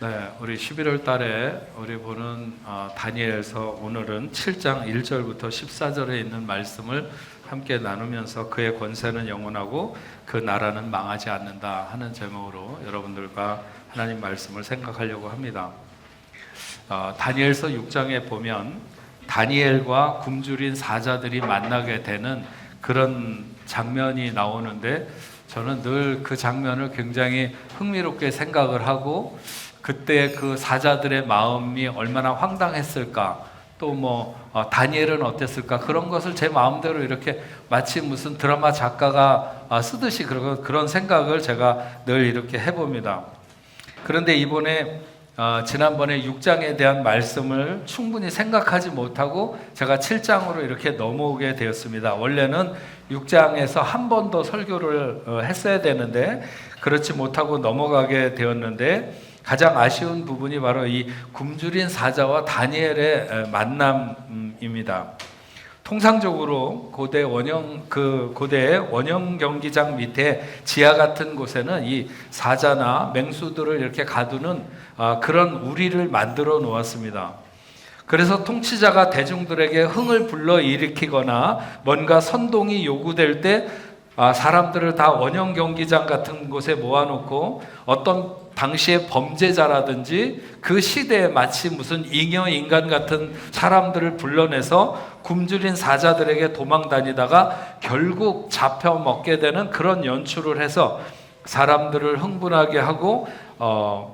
네, 우리 11월 달에 우리 보는 다니엘서 오늘은 7장 1절부터 14절에 있는 말씀을 함께 나누면서 그의 권세는 영원하고 그 나라는 망하지 않는다 하는 제목으로 여러분들과 하나님 말씀을 생각하려고 합니다. 다니엘서 6장에 보면 다니엘과 굶주린 사자들이 만나게 되는 그런 장면이 나오는데 저는 늘 그 장면을 굉장히 흥미롭게 생각을 하고 그때 그 사자들의 마음이 얼마나 황당했을까, 또 다니엘은 어땠을까, 그런 것을 제 마음대로 이렇게 마치 무슨 드라마 작가가 쓰듯이 그런 생각을 제가 늘 이렇게 해봅니다. 그런데 이번에 지난번에 6장에 대한 말씀을 충분히 생각하지 못하고 제가 7장으로 이렇게 넘어오게 되었습니다. 원래는 6장에서 한 번 더 설교를 했어야 되는데 그렇지 못하고 넘어가게 되었는데, 가장 아쉬운 부분이 바로 이 굶주린 사자와 다니엘의 만남입니다. 통상적으로 고대 원형 경기장 밑에 지하 같은 곳에는 이 사자나 맹수들을 이렇게 가두는 그런 우리를 만들어 놓았습니다. 그래서 통치자가 대중들에게 흥을 불러일으키거나 뭔가 선동이 요구될 때 사람들을 다 원형 경기장 같은 곳에 모아놓고 어떤 당시의 범죄자라든지 그 시대에 마치 무슨 잉여 인간 같은 사람들을 불러내서 굶주린 사자들에게 도망 다니다가 결국 잡혀먹게 되는 그런 연출을 해서 사람들을 흥분하게 하고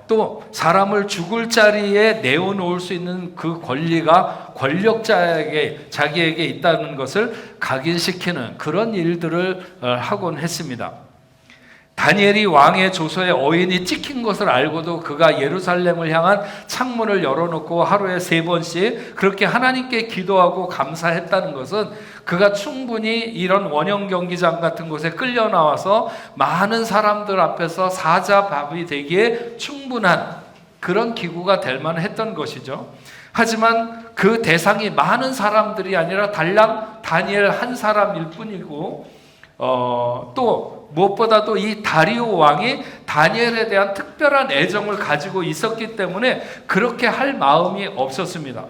또 사람을 죽을 자리에 내어놓을 수 있는 그 권리가 권력자에게, 자기에게 있다는 것을 각인시키는 그런 일들을 하곤 했습니다. 다니엘이 왕의 조서에 어인이 찍힌 것을 알고도 그가 예루살렘을 향한 창문을 열어놓고 하루에 3번씩 그렇게 하나님께 기도하고 감사했다는 것은 그가 충분히 이런 원형 경기장 같은 곳에 끌려 나와서 많은 사람들 앞에서 사자밥이 되기에 충분한 그런 기구가 될 만했던 것이죠. 하지만 그 대상이 많은 사람들이 아니라 달랑 다니엘 한 사람일 뿐이고, 또 무엇보다도 이 다리오 왕이 다니엘에 대한 특별한 애정을 가지고 있었기 때문에 그렇게 할 마음이 없었습니다.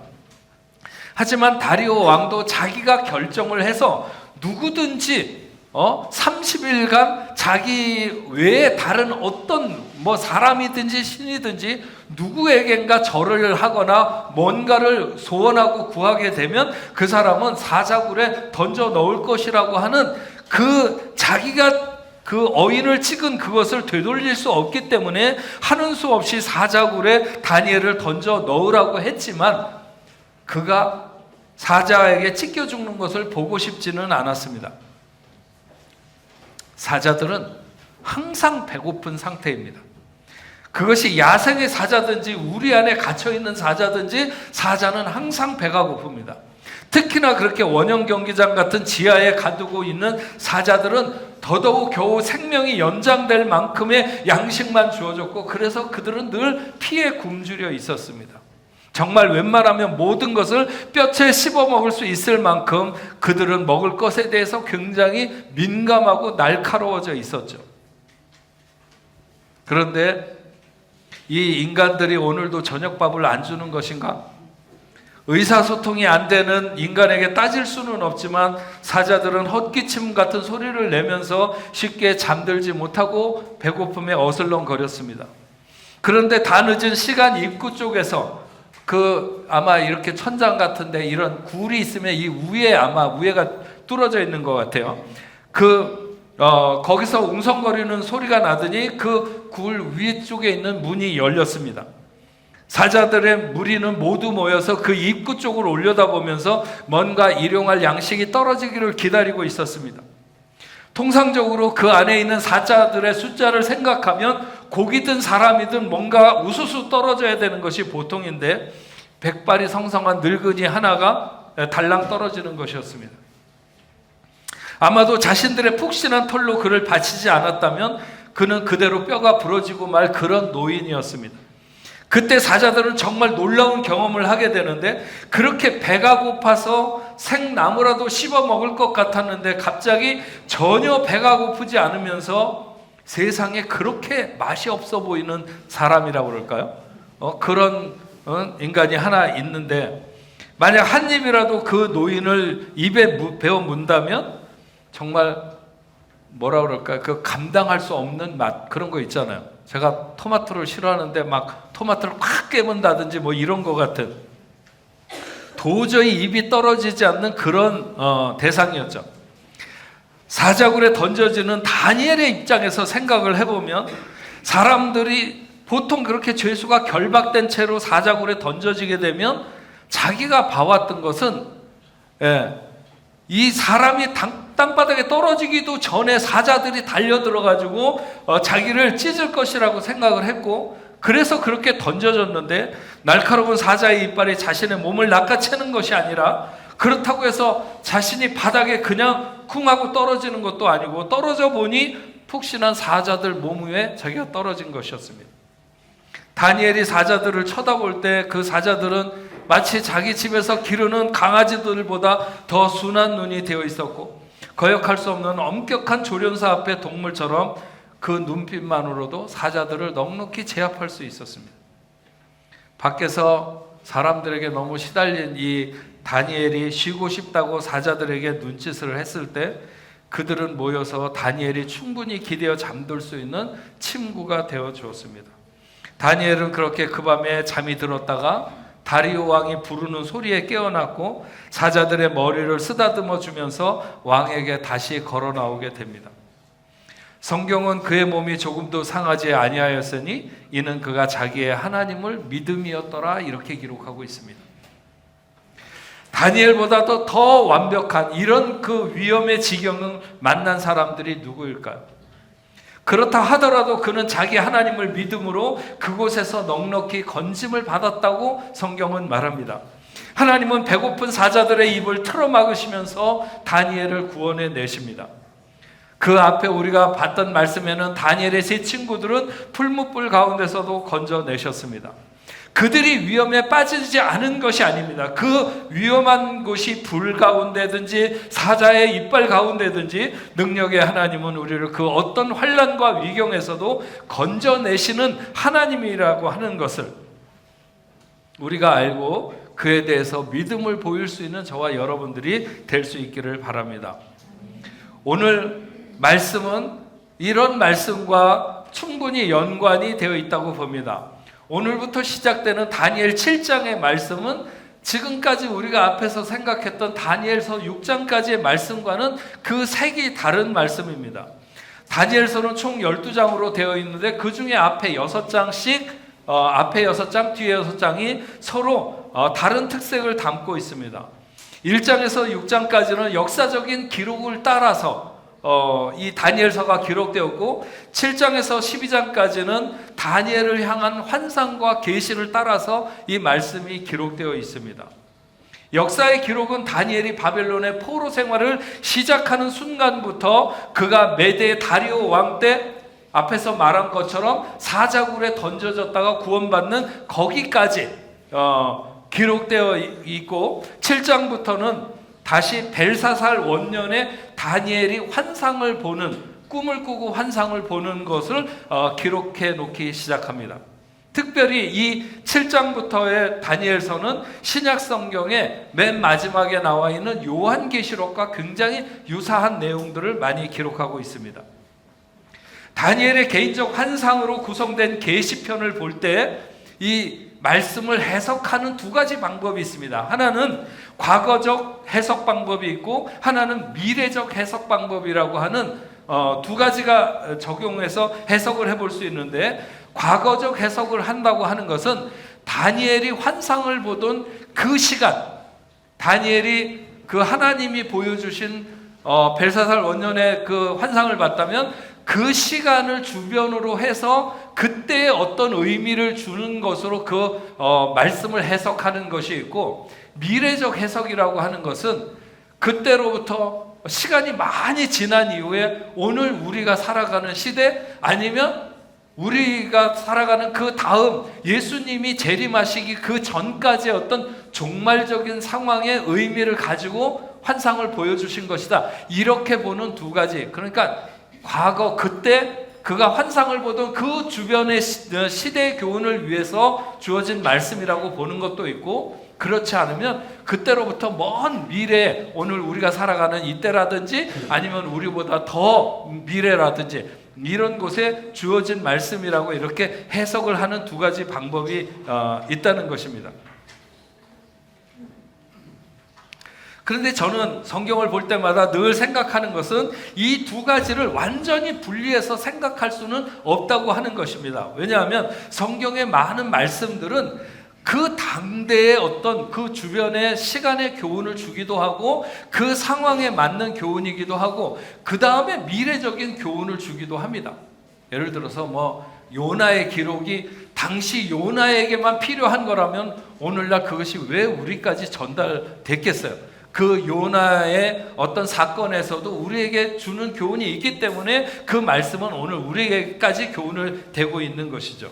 하지만 다리오 왕도 자기가 결정을 해서 누구든지 30일간 자기 외에 다른 어떤 사람이든지 신이든지 누구에겐가 절을 하거나 뭔가를 소원하고 구하게 되면 그 사람은 사자굴에 던져 넣을 것이라고 하는 그 자기가 그 어인을 찍은 그것을 되돌릴 수 없기 때문에 하는 수 없이 사자굴에 다니엘을 던져 넣으라고 했지만 그가 사자에게 찢겨 죽는 것을 보고 싶지는 않았습니다. 사자들은 항상 배고픈 상태입니다. 그것이 야생의 사자든지 우리 안에 갇혀있는 사자든지 사자는 항상 배가 고픕니다. 특히나 그렇게 원형 경기장 같은 지하에 가두고 있는 사자들은 더더욱 겨우 생명이 연장될 만큼의 양식만 주어졌고, 그래서 그들은 늘 피에 굶주려 있었습니다. 정말 웬만하면 모든 것을 뼈채 씹어 먹을 수 있을 만큼 그들은 먹을 것에 대해서 굉장히 민감하고 날카로워져 있었죠. 그런데 이 인간들이 오늘도 저녁밥을 안 주는 것인가? 의사소통이 안 되는 인간에게 따질 수는 없지만 사자들은 헛기침 같은 소리를 내면서 쉽게 잠들지 못하고 배고픔에 어슬렁거렸습니다. 그런데 다 늦은 시간 입구 쪽에서 아마 이렇게 천장 같은데 이런 굴이 있으면 이 위에 아마 위에가 뚫어져 있는 것 같아요. 거기서 웅성거리는 소리가 나더니 그 굴 위쪽에 있는 문이 열렸습니다. 사자들의 무리는 모두 모여서 그 입구 쪽으로 올려다보면서 뭔가 일용할 양식이 떨어지기를 기다리고 있었습니다. 통상적으로 그 안에 있는 사자들의 숫자를 생각하면 고기든 사람이든 뭔가 우수수 떨어져야 되는 것이 보통인데 백발이 성성한 늙은이 하나가 달랑 떨어지는 것이었습니다. 아마도 자신들의 푹신한 털로 그를 받치지 않았다면 그는 그대로 뼈가 부러지고 말 그런 노인이었습니다. 그때 사자들은 정말 놀라운 경험을 하게 되는데, 그렇게 배가 고파서 생나무라도 씹어 먹을 것 같았는데 갑자기 전혀 배가 고프지 않으면서 세상에 그렇게 맛이 없어 보이는 사람이라고 그럴까요? 그런 인간이 하나 있는데, 만약 한 입이라도 그 노인을 입에 베어 문다면 정말 뭐라 그럴까요? 그 감당할 수 없는 맛, 그런 거 있잖아요. 제가 토마토를 싫어하는데 막 토마토를 꽉 깨문다든지 뭐 이런 거 같은, 도저히 입이 떨어지지 않는 그런 대상이었죠. 사자굴에 던져지는 다니엘의 입장에서 생각을 해보면, 사람들이 보통 그렇게 죄수가 결박된 채로 사자굴에 던져지게 되면 자기가 봐왔던 것은 이 사람이 땅바닥에 떨어지기도 전에 사자들이 달려들어가지고 자기를 찢을 것이라고 생각을 했고, 그래서 그렇게 던져졌는데, 날카로운 사자의 이빨이 자신의 몸을 낚아채는 것이 아니라, 그렇다고 해서 자신이 바닥에 그냥 쿵 하고 떨어지는 것도 아니고, 떨어져 보니 푹신한 사자들 몸 위에 자기가 떨어진 것이었습니다. 다니엘이 사자들을 쳐다볼 때 그 사자들은 마치 자기 집에서 기르는 강아지들보다 더 순한 눈이 되어 있었고, 거역할 수 없는 엄격한 조련사 앞의 동물처럼 그 눈빛만으로도 사자들을 넉넉히 제압할 수 있었습니다. 밖에서 사람들에게 너무 시달린 이 다니엘이 쉬고 싶다고 사자들에게 눈짓을 했을 때, 그들은 모여서 다니엘이 충분히 기대어 잠들 수 있는 침구가 되어 주었습니다. 다니엘은 그렇게 그 밤에 잠이 들었다가 다리오 왕이 부르는 소리에 깨어났고, 사자들의 머리를 쓰다듬어 주면서 왕에게 다시 걸어 나오게 됩니다. 성경은 그의 몸이 조금도 상하지 아니하였으니 이는 그가 자기의 하나님을 믿음이었더라, 이렇게 기록하고 있습니다. 다니엘보다도 더 완벽한 이런 그 위험의 지경을 만난 사람들이 누구일까요? 그렇다 하더라도 그는 자기 하나님을 믿음으로 그곳에서 넉넉히 건짐을 받았다고 성경은 말합니다. 하나님은 배고픈 사자들의 입을 틀어막으시면서 다니엘을 구원해 내십니다. 그 앞에 우리가 봤던 말씀에는 다니엘의 세 친구들은 풀무불 가운데서도 건져내셨습니다. 그들이 위험에 빠지지 않은 것이 아닙니다. 그 위험한 곳이 불 가운데든지 사자의 이빨 가운데든지 능력의 하나님은 우리를 그 어떤 환난과 위경에서도 건져내시는 하나님이라고 하는 것을 우리가 알고 그에 대해서 믿음을 보일 수 있는 저와 여러분들이 될 수 있기를 바랍니다. 오늘 말씀은 이런 말씀과 충분히 연관이 되어 있다고 봅니다. 오늘부터 시작되는 다니엘 7장의 말씀은 지금까지 우리가 앞에서 생각했던 다니엘서 6장까지의 말씀과는 그 색이 다른 말씀입니다. 다니엘서는 총 12장으로 되어 있는데 그 중에 앞에 6장씩 앞에 6장, 뒤에 6장이 서로 다른 특색을 담고 있습니다. 1장에서 6장까지는 역사적인 기록을 따라서 이 다니엘서가 기록되었고, 7장에서 12장까지는 다니엘을 향한 환상과 계시를 따라서 이 말씀이 기록되어 있습니다. 역사의 기록은 다니엘이 바벨론의 포로 생활을 시작하는 순간부터 그가 메대 다리오 왕 때 앞에서 말한 것처럼 사자굴에 던져졌다가 구원받는 거기까지 기록되어 있고, 7장부터는 다시 벨사살 원년에 다니엘이 환상을 보는, 꿈을 꾸고 환상을 보는 것을 기록해 놓기 시작합니다. 특별히 이 7장부터의 다니엘서는 신약 성경의 맨 마지막에 나와 있는 요한계시록과 굉장히 유사한 내용들을 많이 기록하고 있습니다. 다니엘의 개인적 환상으로 구성된 계시편을 볼 때 이 말씀을 해석하는 두 가지 방법이 있습니다. 하나는 과거적 해석 방법이 있고, 하나는 미래적 해석 방법이라고 하는 두 가지가 적용해서 해석을 해볼 수 있는데, 과거적 해석을 한다고 하는 것은 다니엘이 환상을 보던 그 시간, 다니엘이 그 하나님이 보여주신 벨사살 원년의 그 환상을 봤다면 그 시간을 주변으로 해서 그때의 어떤 의미를 주는 것으로 그 말씀을 해석하는 것이 있고, 미래적 해석이라고 하는 것은 그때로부터 시간이 많이 지난 이후에 오늘 우리가 살아가는 시대, 아니면 우리가 살아가는 그 다음 예수님이 재림하시기 그 전까지의 어떤 종말적인 상황의 의미를 가지고 환상을 보여주신 것이다, 이렇게 보는 두 가지. 그러니까 과거 그때 그가 환상을 보던 그 주변의 시대의 교훈을 위해서 주어진 말씀이라고 보는 것도 있고, 그렇지 않으면 그때로부터 먼 미래, 오늘 우리가 살아가는 이때라든지 아니면 우리보다 더 미래라든지 이런 곳에 주어진 말씀이라고 이렇게 해석을 하는 두 가지 방법이 있다는 것입니다. 그런데 저는 성경을 볼 때마다 늘 생각하는 것은 이 두 가지를 완전히 분리해서 생각할 수는 없다고 하는 것입니다. 왜냐하면 성경의 많은 말씀들은 그 당대의 어떤 그 주변의 시간의 교훈을 주기도 하고 그 상황에 맞는 교훈이기도 하고 그 다음에 미래적인 교훈을 주기도 합니다. 예를 들어서 뭐 요나의 기록이 당시 요나에게만 필요한 거라면 오늘날 그것이 왜 우리까지 전달됐겠어요? 그 요나의 어떤 사건에서도 우리에게 주는 교훈이 있기 때문에 그 말씀은 오늘 우리에게까지 교훈을 되고 있는 것이죠.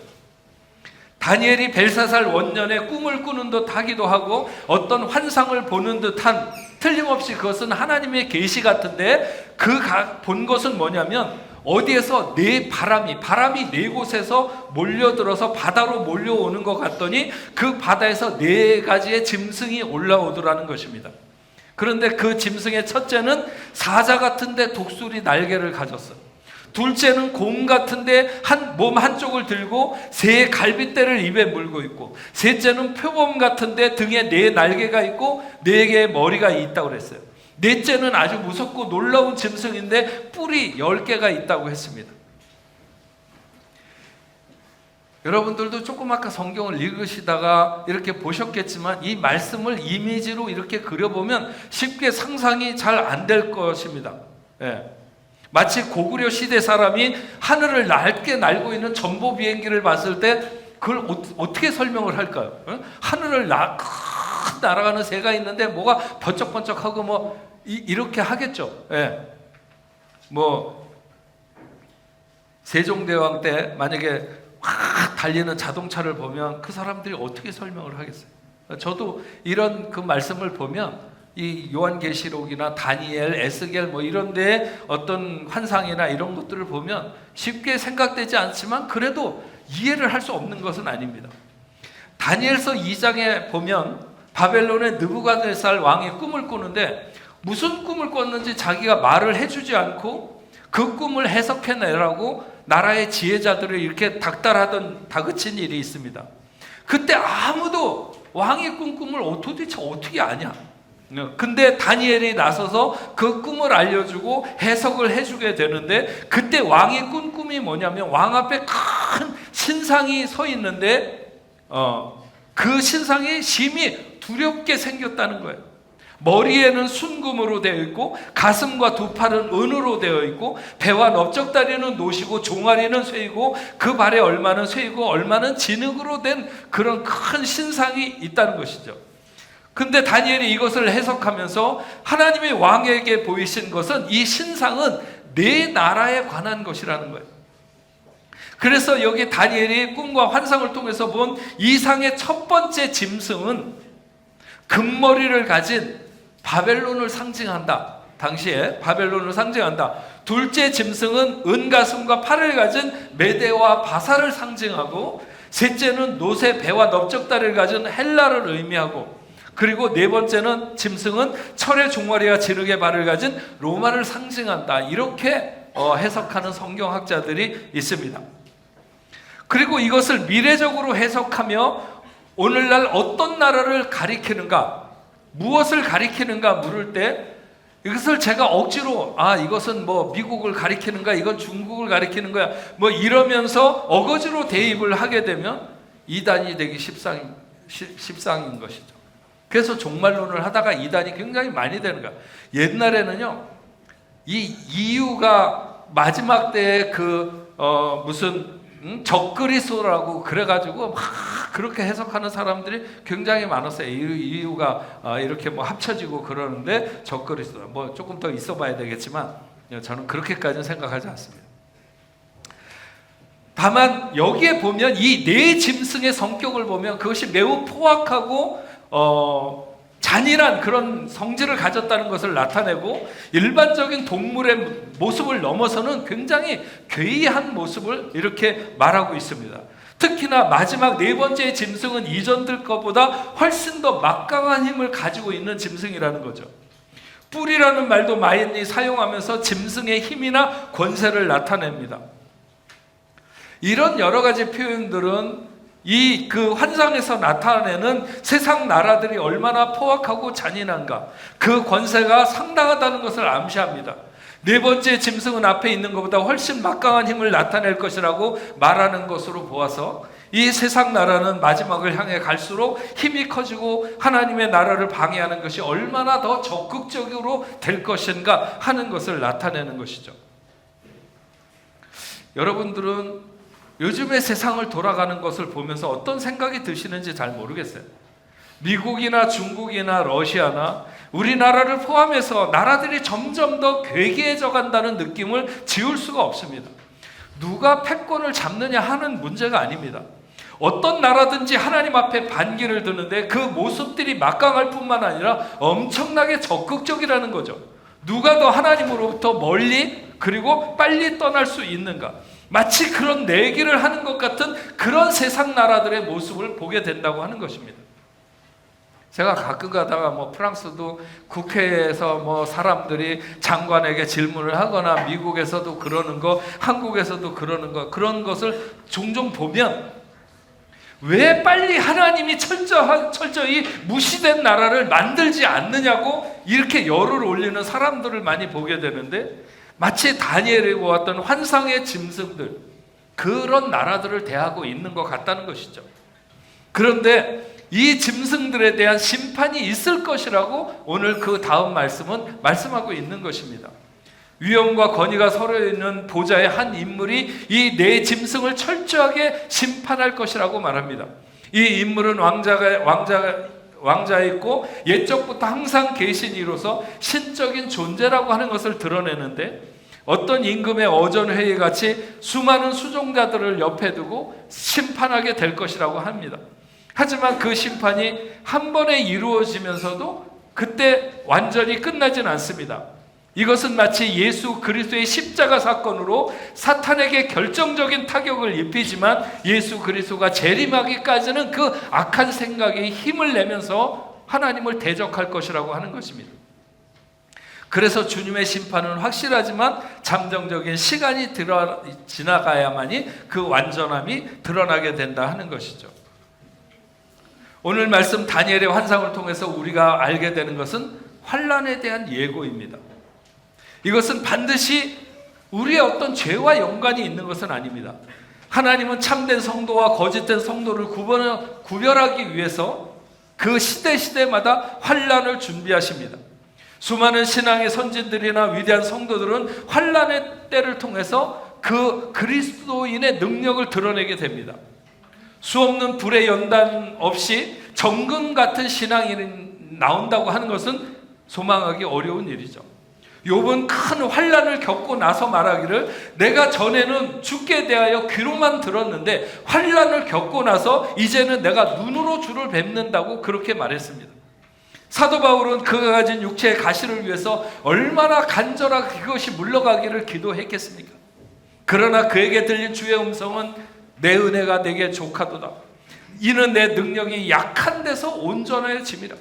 다니엘이 벨사살 원년에 꿈을 꾸는 듯 하기도 하고 어떤 환상을 보는 듯한, 틀림없이 그것은 하나님의 계시 같은데 그 본 것은 뭐냐면 어디에서 바람이 네 곳에서 몰려들어서 바다로 몰려오는 것 같더니 그 바다에서 네 가지의 짐승이 올라오더라는 것입니다. 그런데 그 짐승의 첫째는 사자 같은데 독수리 날개를 가졌어요. 둘째는 곰 같은데 몸 한쪽을 들고 새 갈빗대를 입에 물고 있고, 셋째는 표범 같은데 등에 네 날개가 있고 네 개의 머리가 있다고 그랬어요. 넷째는 아주 무섭고 놀라운 짐승인데 뿔이 10개가 있다고 했습니다. 여러분들도 조금 아까 성경을 읽으시다가 이렇게 보셨겠지만 이 말씀을 이미지로 이렇게 그려보면 쉽게 상상이 잘 안 될 것입니다. 예. 마치 고구려 시대 사람이 하늘을 낮게 날고 있는 전보 비행기를 봤을 때 그걸 어떻게 설명을 할까요? 하늘을 큰 날아가는 새가 있는데 뭐가 번쩍번쩍하고 뭐 이렇게 하겠죠. 예. 뭐 세종대왕 때 만약에 확 달리는 자동차를 보면 그 사람들이 어떻게 설명을 하겠어요? 저도 이런 그 말씀을 보면 이 요한계시록이나 다니엘, 에스겔 뭐 이런 데 어떤 환상이나 이런 것들을 보면 쉽게 생각되지 않지만 그래도 이해를 할 수 없는 것은 아닙니다. 다니엘서 2장에 보면 바벨론의 느부갓네살 왕이 꿈을 꾸는데 무슨 꿈을 꿨는지 자기가 말을 해주지 않고 그 꿈을 해석해내라고 나라의 지혜자들을 이렇게 다그친 일이 있습니다. 그때 아무도 왕이 꾼 꿈을 도대체 어떻게 아냐? 근데 다니엘이 나서서 그 꿈을 알려주고 해석을 해주게 되는데, 그때 왕이 꾼 꿈이 뭐냐면 왕 앞에 큰 신상이 서 있는데 그 신상이 심히 두렵게 생겼다는 거예요. 머리에는 순금으로 되어 있고 가슴과 두 팔은 은으로 되어 있고 배와 넓적다리는 노시고 종아리는 쇠이고 그 발에 얼마는 쇠이고 얼마는 진흙으로 된 그런 큰 신상이 있다는 것이죠. 근데 다니엘이 이것을 해석하면서 하나님의 왕에게 보이신 것은 이 신상은 네 나라에 관한 것이라는 거예요. 그래서 여기 다니엘이 꿈과 환상을 통해서 본 이상의 첫 번째 짐승은 금머리를 가진 바벨론을 상징한다. 당시에 바벨론을 상징한다. 둘째 짐승은 은가슴과 팔을 가진 메대와 바사를 상징하고, 셋째는 노새 배와 넓적다리를 가진 헬라를 의미하고, 그리고 네 번째는 짐승은 철의 종아리와 진흙의 발을 가진 로마를 상징한다. 이렇게 해석하는 성경학자들이 있습니다. 그리고 이것을 미래적으로 해석하며 오늘날 어떤 나라를 가리키는가, 무엇을 가리키는가 물을 때 이것을 제가 억지로 이것은 뭐 미국을 가리키는가, 이건 중국을 가리키는 거야 뭐 이러면서 어거지로 대입을 하게 되면 이단이 되기 십상인 것이죠. 그래서 종말론을 하다가 이단이 굉장히 많이 되는 거야. 옛날에는요, 이 이유가 마지막 때에 무슨 적그리스도라고 그래가지고 막 그렇게 해석하는 사람들이 굉장히 많았어요. 이유가 이렇게 뭐 합쳐지고 그러는데 적그리스도 뭐 조금 더 있어봐야 되겠지만 저는 그렇게까지는 생각하지 않습니다. 다만 여기에 보면 이 네 짐승의 성격을 보면 그것이 매우 포악하고 잔인한 그런 성질을 가졌다는 것을 나타내고 일반적인 동물의 모습을 넘어서는 굉장히 괴이한 모습을 이렇게 말하고 있습니다. 특히나 마지막 네 번째 짐승은 이전들 것보다 훨씬 더 막강한 힘을 가지고 있는 짐승이라는 거죠. 뿔이라는 말도 많이 사용하면서 짐승의 힘이나 권세를 나타냅니다. 이런 여러 가지 표현들은 그 환상에서 나타내는 세상 나라들이 얼마나 포악하고 잔인한가, 그 권세가 상당하다는 것을 암시합니다. 네 번째 짐승은 앞에 있는 것보다 훨씬 막강한 힘을 나타낼 것이라고 말하는 것으로 보아서 이 세상 나라는 마지막을 향해 갈수록 힘이 커지고 하나님의 나라를 방해하는 것이 얼마나 더 적극적으로 될 것인가 하는 것을 나타내는 것이죠. 여러분들은 요즘의 세상을 돌아가는 것을 보면서 어떤 생각이 드시는지 잘 모르겠어요. 미국이나 중국이나 러시아나 우리나라를 포함해서 나라들이 점점 더 괴괴해져 간다는 느낌을 지울 수가 없습니다. 누가 패권을 잡느냐 하는 문제가 아닙니다. 어떤 나라든지 하나님 앞에 반기를 드는데 그 모습들이 막강할 뿐만 아니라 엄청나게 적극적이라는 거죠. 누가 더 하나님으로부터 멀리 그리고 빨리 떠날 수 있는가, 마치 그런 내기를 하는 것 같은 그런 세상 나라들의 모습을 보게 된다고 하는 것입니다. 제가 가끔 가다가 프랑스도 국회에서 사람들이 장관에게 질문을 하거나 미국에서도 그러는 거, 한국에서도 그러는 거, 그런 것을 종종 보면 왜 빨리 하나님이 철저히 무시된 나라를 만들지 않느냐고 이렇게 열을 올리는 사람들을 많이 보게 되는데, 마치 다니엘이 보았던 환상의 짐승들, 그런 나라들을 대하고 있는 것 같다는 것이죠. 그런데 이 짐승들에 대한 심판이 있을 것이라고 오늘 그 다음 말씀은 말씀하고 있는 것입니다. 위엄과 권위가 서로 있는 보좌의 한 인물이 이 네 짐승을 철저하게 심판할 것이라고 말합니다. 이 인물은 왕자있고 옛적부터 항상 계신 이로서 신적인 존재라고 하는 것을 드러내는데, 어떤 임금의 어전회의 같이 수많은 수종자들을 옆에 두고 심판하게 될 것이라고 합니다. 하지만 그 심판이 한 번에 이루어지면서도 그때 완전히 끝나진 않습니다. 이것은 마치 예수 그리스도의 십자가 사건으로 사탄에게 결정적인 타격을 입히지만 예수 그리스도가 재림하기까지는 그 악한 생각에 힘을 내면서 하나님을 대적할 것이라고 하는 것입니다. 그래서 주님의 심판은 확실하지만 잠정적인 시간이 지나가야만이 그 완전함이 드러나게 된다 하는 것이죠. 오늘 말씀 다니엘의 환상을 통해서 우리가 알게 되는 것은 환난에 대한 예고입니다. 이것은 반드시 우리의 어떤 죄와 연관이 있는 것은 아닙니다. 하나님은 참된 성도와 거짓된 성도를 구별하기 위해서 그 시대마다 환난을 준비하십니다. 수많은 신앙의 선진들이나 위대한 성도들은 환난의 때를 통해서 그 그리스도인의 능력을 드러내게 됩니다. 수없는 불의 연단 없이 정금 같은 신앙이 나온다고 하는 것은 소망하기 어려운 일이죠. 욥은 큰 환난을 겪고 나서 말하기를, 내가 전에는 주께 대하여 귀로만 들었는데 환난을 겪고 나서 이제는 내가 눈으로 주를 뵙는다고 그렇게 말했습니다. 사도 바울은 그가 가진 육체의 가시를 위해서 얼마나 간절하게 그것이 물러가기를 기도했겠습니까? 그러나 그에게 들린 주의 음성은 내 은혜가 내게 족하도다. 이는 내 능력이 약한 데서 온전해짐이라.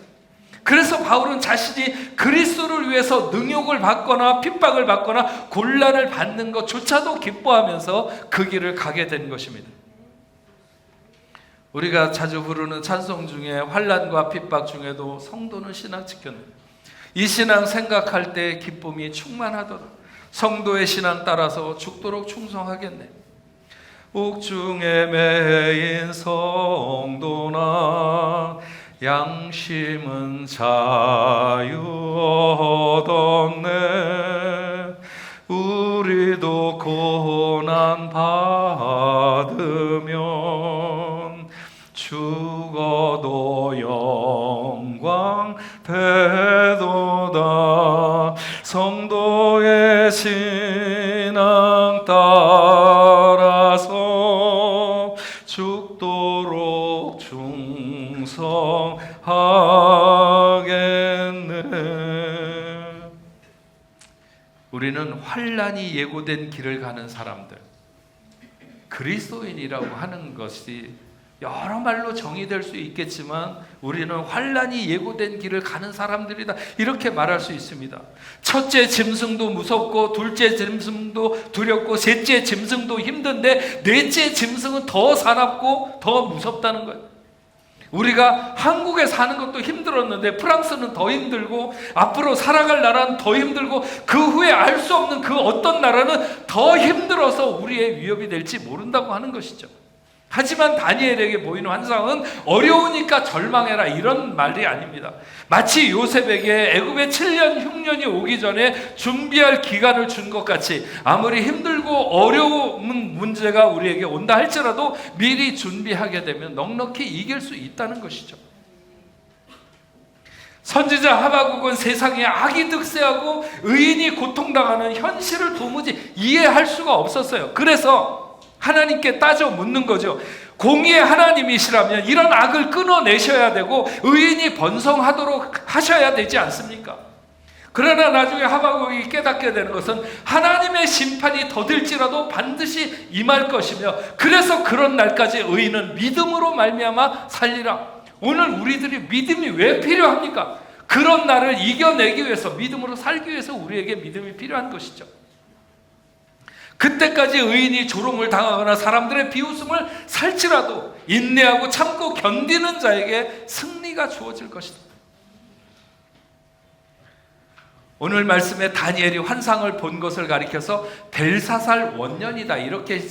그래서 바울은 자신이 그리스도를 위해서 능욕을 받거나 핍박을 받거나 곤란을 받는 것조차도 기뻐하면서 그 길을 가게 된 것입니다. 우리가 자주 부르는 찬송 중에 환난과 핍박 중에도 성도는 신앙 지켰네, 이 신앙 생각할 때 기쁨이 충만하더라, 성도의 신앙 따라서 죽도록 충성하겠네, 옥중에 매인 성도나 양심은 자유 얻었네, 우리도 고난 받으면 죽어도 영광 되도다. 성도의 신앙 따라서 죽도록 충성하게 우리는 환난이 예고된 길을 가는 사람들, 그리스도인이라고 하는 것이 여러 말로 정의될 수 있겠지만 우리는 환난이 예고된 길을 가는 사람들이다, 이렇게 말할 수 있습니다. 첫째 짐승도 무섭고, 둘째 짐승도 두렵고, 셋째 짐승도 힘든데 넷째 짐승은 더 사납고 더 무섭다는 거예요. 우리가 한국에 사는 것도 힘들었는데 프랑스는 더 힘들고, 앞으로 살아갈 나라는 더 힘들고, 그 후에 알 수 없는 그 어떤 나라는 더 힘들어서 우리의 위협이 될지 모른다고 하는 것이죠. 하지만 다니엘에게 보이는 환상은 어려우니까 절망해라, 이런 말이 아닙니다. 마치 요셉에게 애굽의 7년 흉년이 오기 전에 준비할 기간을 준 것 같이, 아무리 힘들고 어려운 문제가 우리에게 온다 할지라도 미리 준비하게 되면 넉넉히 이길 수 있다는 것이죠. 선지자 하박국은 세상에 악이 득세하고 의인이 고통당하는 현실을 도무지 이해할 수가 없었어요. 그래서 하나님께 따져 묻는 거죠. 공의의 하나님이시라면 이런 악을 끊어내셔야 되고 의인이 번성하도록 하셔야 되지 않습니까? 그러나 나중에 하박국이 깨닫게 되는 것은 하나님의 심판이 더딜지라도 반드시 임할 것이며, 그래서 그런 날까지 의인은 믿음으로 말미암아 살리라. 오늘 우리들이 믿음이 왜 필요합니까? 그런 날을 이겨내기 위해서, 믿음으로 살기 위해서 우리에게 믿음이 필요한 것이죠. 그때까지 의인이 조롱을 당하거나 사람들의 비웃음을 살지라도 인내하고 참고 견디는 자에게 승리가 주어질 것이다. 오늘 말씀에 다니엘이 환상을 본 것을 가리켜서 벨사살 원년이다, 이렇게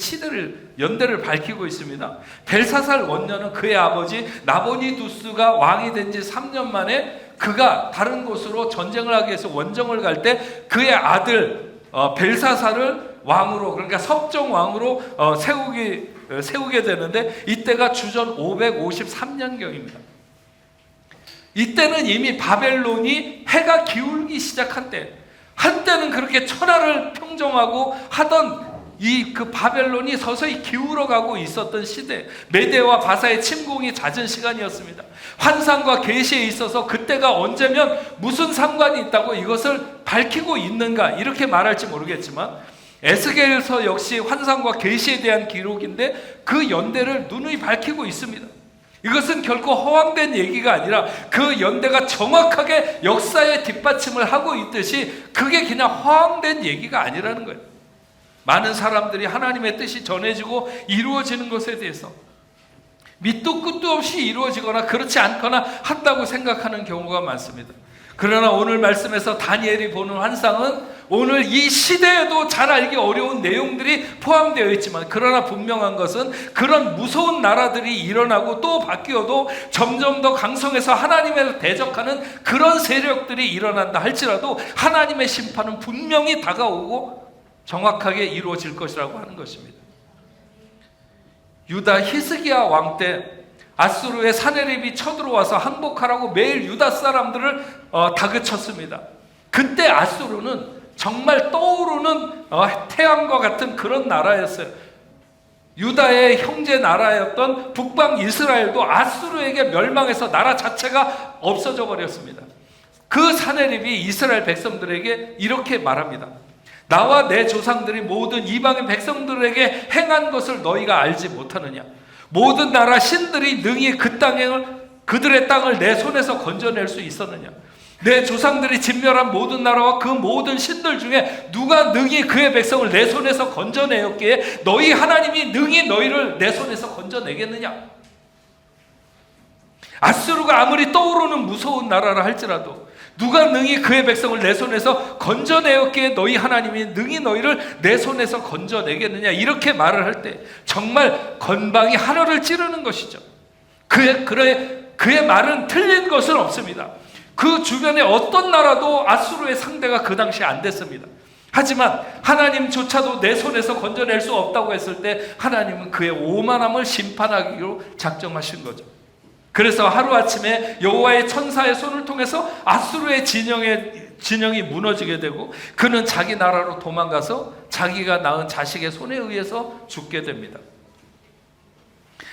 연대를 밝히고 있습니다. 벨사살 원년은 그의 아버지 나보니두스가 왕이 된 지 3년 만에 그가 다른 곳으로 전쟁을 하기 위해서 원정을 갈 때 그의 아들 벨사살을 왕으로, 그러니까 석정왕으로 세우게 되는데, 이때가 주전 553년경입니다. 이때는 이미 바벨론이 해가 기울기 시작한 때, 한때는 그렇게 천하를 평정하고 하던 그 바벨론이 서서히 기울어가고 있었던 시대, 메대와 바사의 침공이 잦은 시간이었습니다. 환상과 계시에 있어서 그때가 언제면 무슨 상관이 있다고 이것을 밝히고 있는가, 이렇게 말할지 모르겠지만 에스겔서 역시 환상과 계시에 대한 기록인데 그 연대를 누누이 밝히고 있습니다. 이것은 결코 허황된 얘기가 아니라 그 연대가 정확하게 역사의 뒷받침을 하고 있듯이 그게 그냥 허황된 얘기가 아니라는 거예요. 많은 사람들이 하나님의 뜻이 전해지고 이루어지는 것에 대해서 밑도 끝도 없이 이루어지거나 그렇지 않거나 한다고 생각하는 경우가 많습니다. 그러나 오늘 말씀에서 다니엘이 보는 환상은 오늘 이 시대에도 잘 알기 어려운 내용들이 포함되어 있지만, 그러나 분명한 것은 그런 무서운 나라들이 일어나고 또 바뀌어도 점점 더 강성해서 하나님을 대적하는 그런 세력들이 일어난다 할지라도 하나님의 심판은 분명히 다가오고 정확하게 이루어질 것이라고 하는 것입니다. 유다 히스기야 왕 때 아수르의 사네립이 쳐들어와서 항복하라고 매일 유다 사람들을 다그쳤습니다. 그때 아수르는 정말 떠오르는 태양과 같은 그런 나라였어요. 유다의 형제 나라였던 북방 이스라엘도 아수르에게 멸망해서 나라 자체가 없어져 버렸습니다. 그 사네립이 이스라엘 백성들에게 이렇게 말합니다. 나와 내 조상들이 모든 이방의 백성들에게 행한 것을 너희가 알지 못하느냐? 모든 나라 신들이 능히 그들의 땅을 내 손에서 건져낼 수 있었느냐? 내 조상들이 진멸한 모든 나라와 그 모든 신들 중에 누가 능히 그의 백성을 내 손에서 건져내었기에 너희 하나님이 능히 너희를 내 손에서 건져내겠느냐? 아수르가 아무리 떠오르는 무서운 나라라 할지라도 누가 능히 그의 백성을 내 손에서 건져내었기에 너희 하나님이 능히 너희를 내 손에서 건져내겠느냐, 이렇게 말을 할 때 정말 건방이 하늘을 찌르는 것이죠. 그의 말은 틀린 것은 없습니다. 그 주변에 어떤 나라도 아수르의 상대가 그 당시에 안 됐습니다. 하지만 하나님조차도 내 손에서 건져낼 수 없다고 했을 때 하나님은 그의 오만함을 심판하기로 작정하신 거죠. 그래서 하루아침에 여호와의 천사의 손을 통해서 아수르의 진영이 무너지게 되고 그는 자기 나라로 도망가서 자기가 낳은 자식의 손에 의해서 죽게 됩니다.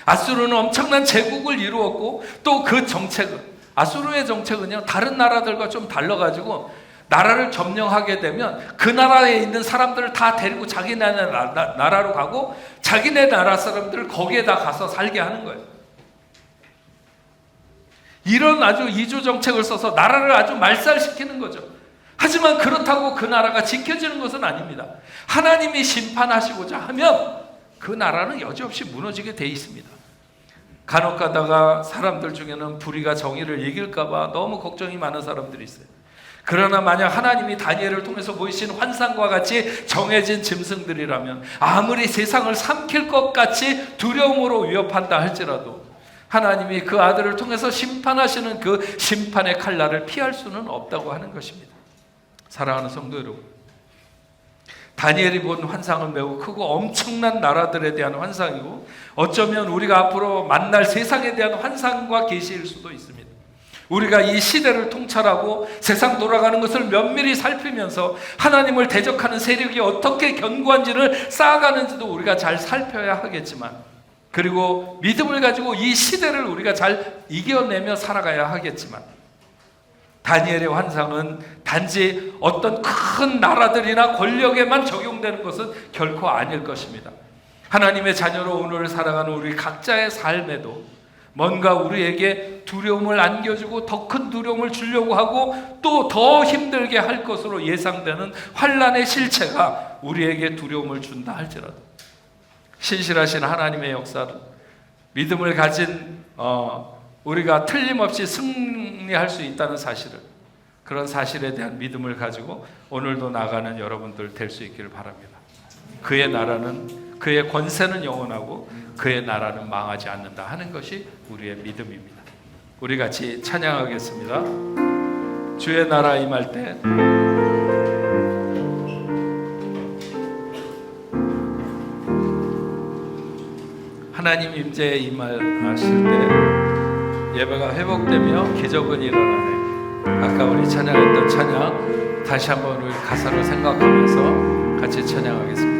아수르는 엄청난 제국을 이루었고 또 그 정책은, 아수르의 정책은요 다른 나라들과 좀 달라가지고 나라를 점령하게 되면 그 나라에 있는 사람들을 다 데리고 자기네 나라로 가고 자기네 나라 사람들을 거기에다 가서 살게 하는 거예요. 이런 아주 이주 정책을 써서 나라를 아주 말살시키는 거죠. 하지만 그렇다고 그 나라가 지켜지는 것은 아닙니다. 하나님이 심판하시고자 하면 그 나라는 여지없이 무너지게 돼 있습니다. 간혹 가다가 사람들 중에는 불의가 정의를 이길까 봐 너무 걱정이 많은 사람들이 있어요. 그러나 만약 하나님이 다니엘을 통해서 보이신 환상과 같이 정해진 짐승들이라면 아무리 세상을 삼킬 것 같이 두려움으로 위협한다 할지라도 하나님이 그 아들을 통해서 심판하시는 그 심판의 칼날을 피할 수는 없다고 하는 것입니다. 사랑하는 성도 여러분, 다니엘이 본 환상은 매우 크고 엄청난 나라들에 대한 환상이고 어쩌면 우리가 앞으로 만날 세상에 대한 환상과 계시일 수도 있습니다. 우리가 이 시대를 통찰하고 세상 돌아가는 것을 면밀히 살피면서 하나님을 대적하는 세력이 어떻게 견고한지를 쌓아가는지도 우리가 잘 살펴야 하겠지만, 그리고 믿음을 가지고 이 시대를 우리가 잘 이겨내며 살아가야 하겠지만, 다니엘의 환상은 단지 어떤 큰 나라들이나 권력에만 적용되는 것은 결코 아닐 것입니다. 하나님의 자녀로 오늘 살아가는 우리 각자의 삶에도 뭔가 우리에게 두려움을 안겨주고 더 큰 두려움을 주려고 하고 또 더 힘들게 할 것으로 예상되는 환난의 실체가 우리에게 두려움을 준다 할지라도 신실하신 하나님의 역사는 믿음을 가진 우리가 틀림없이 승리할 수 있다는 사실을, 그런 사실에 대한 믿음을 가지고 오늘도 나가는 여러분들 될 수 있기를 바랍니다. 그의 나라는, 그의 권세는 영원하고 그의 나라는 망하지 않는다 하는 것이 우리의 믿음입니다. 우리 같이 찬양하겠습니다. 주의 나라 임할 때 하나님 임재에 임하실 때 예배가 회복되며 기적은 일어나네. 아까 우리 찬양했던 찬양 다시 한번 우리 가사를 생각하면서 같이 찬양하겠습니다.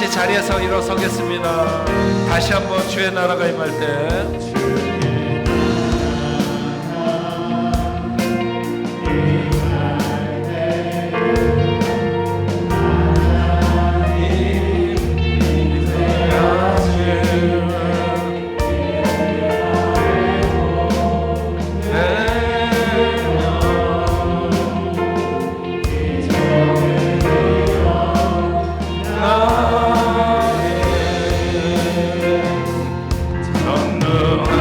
자리에서 일어서겠습니다. 다시 한번 주의 나라가 임할 때 전능한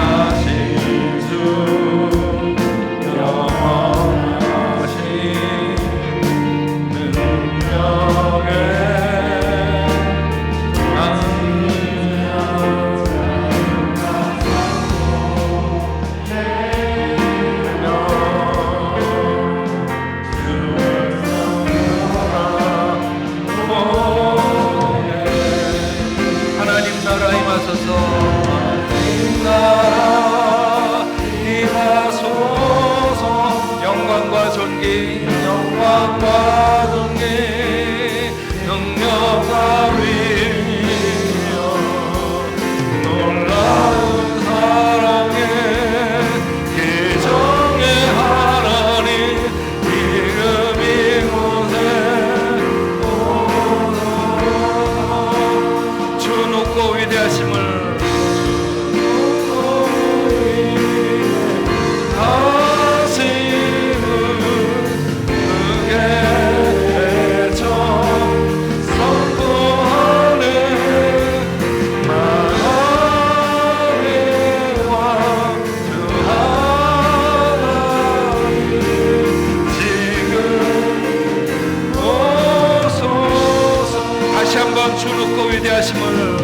주놓고 위대하심을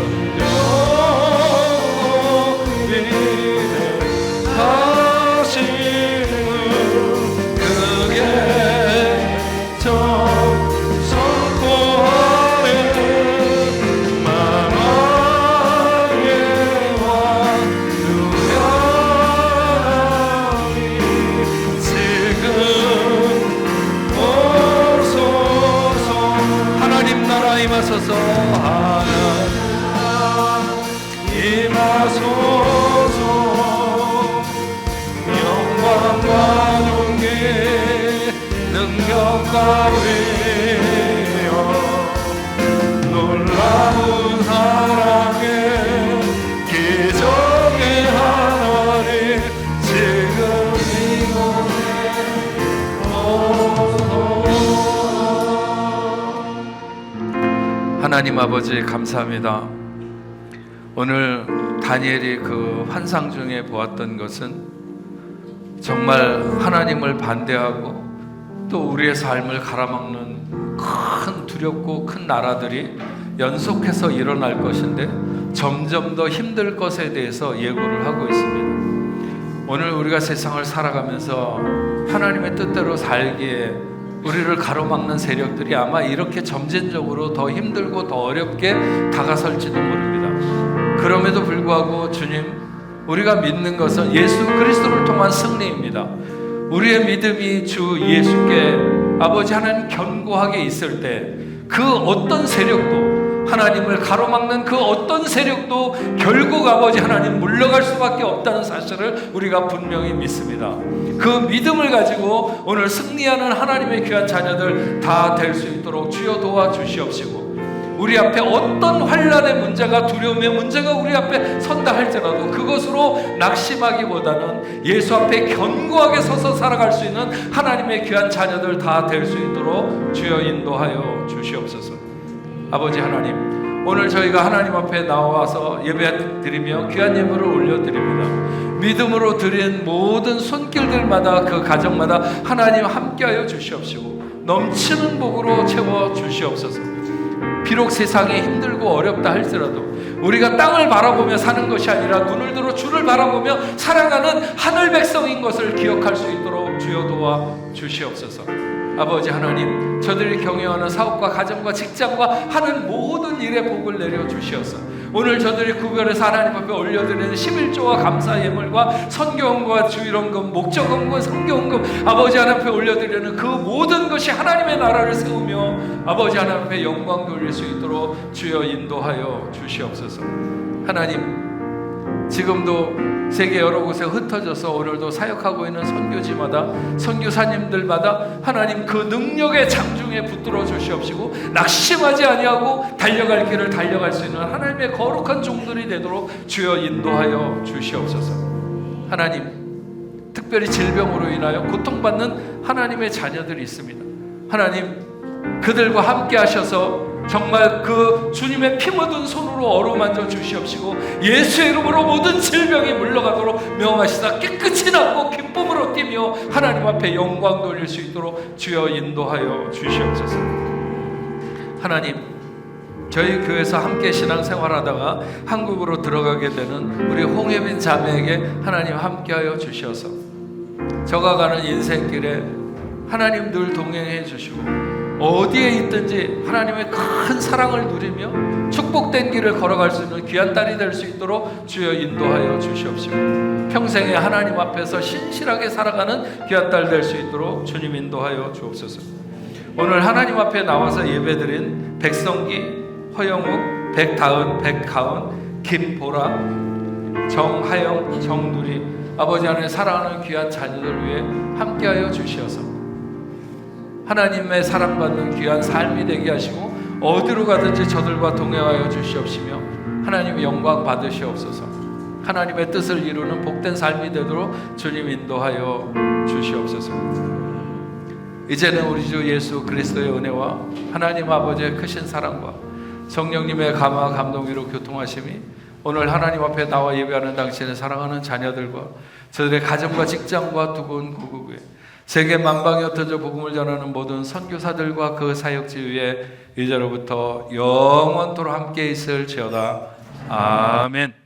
위대하심을 그게 저 선포하네. 만왕의 왕 주 하나님 지금 오소서. 하나님 나라 임하소서. 하나님 임하소서. 영광과 존귀 능력과 위엄 놀라운 사랑의 기적의 하나님 지금 이곳에 오소서. 하나님 아버지 감사합니다. 오늘 다니엘이 그 환상 중에 보았던 것은 정말 하나님을 반대하고 또 우리의 삶을 가로막는 큰 두렵고 큰 나라들이 연속해서 일어날 것인데 점점 더 힘들 것에 대해서 예고를 하고 있습니다. 오늘 우리가 세상을 살아가면서 하나님의 뜻대로 살기에 우리를 가로막는 세력들이 아마 이렇게 점진적으로 더 힘들고 더 어렵게 다가설지도 모릅니다. 그럼에도 불구하고 주님, 우리가 믿는 것은 예수 그리스도를 통한 승리입니다. 우리의 믿음이 주 예수께 아버지 하나님 견고하게 있을 때 그 어떤 세력도, 하나님을 가로막는 그 어떤 세력도 결국 아버지 하나님 물러갈 수밖에 없다는 사실을 우리가 분명히 믿습니다. 그 믿음을 가지고 오늘 승리하는 하나님의 귀한 자녀들 다 될 수 있도록 주여 도와주시옵시고, 우리 앞에 어떤 환난의 문제가, 두려움의 문제가 우리 앞에 선다 할지라도 그것으로 낙심하기보다는 예수 앞에 견고하게 서서 살아갈 수 있는 하나님의 귀한 자녀들 다 될 수 있도록 주여 인도하여 주시옵소서. 아버지 하나님, 오늘 저희가 하나님 앞에 나와서 예배 드리며 귀한 예물을 올려드립니다. 믿음으로 드린 모든 손길들마다 그 가정마다 하나님 함께하여 주시옵시고 넘치는 복으로 채워 주시옵소서. 비록 세상이 힘들고 어렵다 할지라도 우리가 땅을 바라보며 사는 것이 아니라 눈을 들어 주를 바라보며 살아가는 하늘 백성인 것을 기억할 수 있도록 주여 도와 주시옵소서. 아버지 하나님, 저들이 경영하는 사업과 가정과 직장과 하는 모든 일에 복을 내려 주시옵소서. 오늘 저들이 구별해서 하나님 앞에 올려드리는 11조와 감사 예물과 선교헌금과 주일헌금, 목적헌금, 성교헌금 아버지 하나님 앞에 올려드리는 그 모든 것이 하나님의 나라를 세우며 아버지 하나님 앞에 영광 돌릴 수 있도록 주여 인도하여 주시옵소서. 하나님, 지금도 세계 여러 곳에 흩어져서 오늘도 사역하고 있는 선교지마다, 선교사님들마다 하나님 그 능력의 장중에 붙들어 주시옵시고 낙심하지 아니하고 달려갈 길을 달려갈 수 있는 하나님의 거룩한 종들이 되도록 주여 인도하여 주시옵소서. 하나님, 특별히 질병으로 인하여 고통받는 하나님의 자녀들이 있습니다. 하나님, 그들과 함께 하셔서 정말 그 주님의 피 묻은 손으로 어루만져 주시옵시고 예수의 이름으로 모든 질병이 물러가도록 명하시사 깨끗이 낫고 기쁨으로 뛰며 하나님 앞에 영광 돌릴 수 있도록 주여 인도하여 주시옵소서. 하나님, 저희 교회에서 함께 신앙생활하다가 한국으로 들어가게 되는 우리 홍혜빈 자매에게 하나님 함께하여 주셔서 저가 가는 인생길에 하나님 늘 동행해 주시고 어디에 있든지 하나님의 큰 사랑을 누리며 축복된 길을 걸어갈 수 있는 귀한 딸이 될 수 있도록 주여 인도하여 주시옵시고 평생에 하나님 앞에서 신실하게 살아가는 귀한 딸 될 수 있도록 주님 인도하여 주옵소서. 오늘 하나님 앞에 나와서 예배드린 백성기, 허영욱, 백다은, 백가은, 김보라, 정하영, 정누리 아버지 안에 사랑하는 귀한 자녀들 위해 함께하여 주시어서 하나님의 사랑받는 귀한 삶이 되게 하시고 어디로 가든지 저들과 동행하여 주시옵시며 하나님 영광 받으시옵소서. 하나님의 뜻을 이루는 복된 삶이 되도록 주님 인도하여 주시옵소서. 이제는 우리 주 예수 그리스도의 은혜와 하나님 아버지의 크신 사랑과 성령님의 감화 감동으로 교통하심이 오늘 하나님 앞에 나와 예배하는 당신의 사랑하는 자녀들과 저들의 가정과 직장과 두군 고국에 세계 만방에 흩어져 복음을 전하는 모든 선교사들과 그 사역지 위에 이제로부터 영원토록 함께 있을지어다. 아멘.